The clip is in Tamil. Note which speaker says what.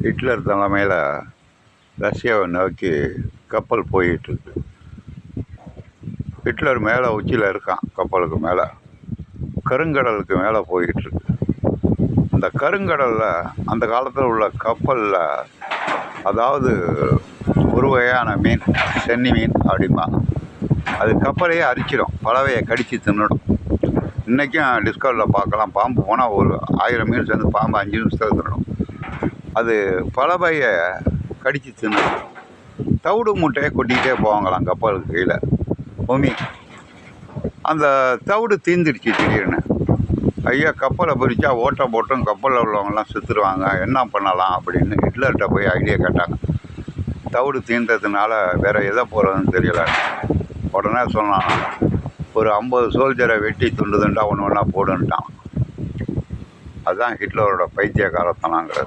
Speaker 1: ஹிட்லர் தலைமையில் ரஷ்யாவை நோக்கி கப்பல் போயிட்டுருக்கு. ஹிட்லர் மேலே உச்சியில் இருக்கான், கப்பலுக்கு மேலே கருங்கடலுக்கு மேலே போயிட்டுருக்கு. இந்த கருங்கடலில் அந்த காலத்தில் உள்ள கப்பலில், அதாவது ஒரு வகையான மீன், சென்னி மீன் அப்படிமா, அது கப்பலையே அரிச்சிடும், பறவையை கடித்து தின்னுடும். இன்றைக்கும் டிஸ்கவரியில் பார்க்கலாம், பாம்பு போனால் ஒரு 1000 மீன் சேர்ந்து பாம்பு 5 நிமிஷத்தில் தின்னுடும். அது பறவையை கடித்து தின்னுடும். தவிடு மூட்டையை கொட்டிக்கிட்டே போவாங்களாம் கப்பலுக்கு கீழே பூமி. அந்த தவிடு தீந்துடுச்சு திடீர்னு. ஐயா, கப்பலை பிரித்தா ஓட்டை போட்டும் கப்பலில் உள்ளவங்கெல்லாம் செத்துருவாங்க, என்ன பண்ணலாம் அப்படின்னு ஹிட்லர்கிட்ட போய் ஐடியா கேட்டாங்க. தவிடு தீர்ந்ததுனால வேறு எதை போகிறதுன்னு தெரியல. உடனே சொன்னான், ஒரு 50 சோல்ஜரை வெட்டி துண்டு துண்டாக ஒன்று ஒன்றா போடுன்ட்டான். அதுதான் ஹிட்லரோட பைத்தியக்காரத்தனங்கிறது.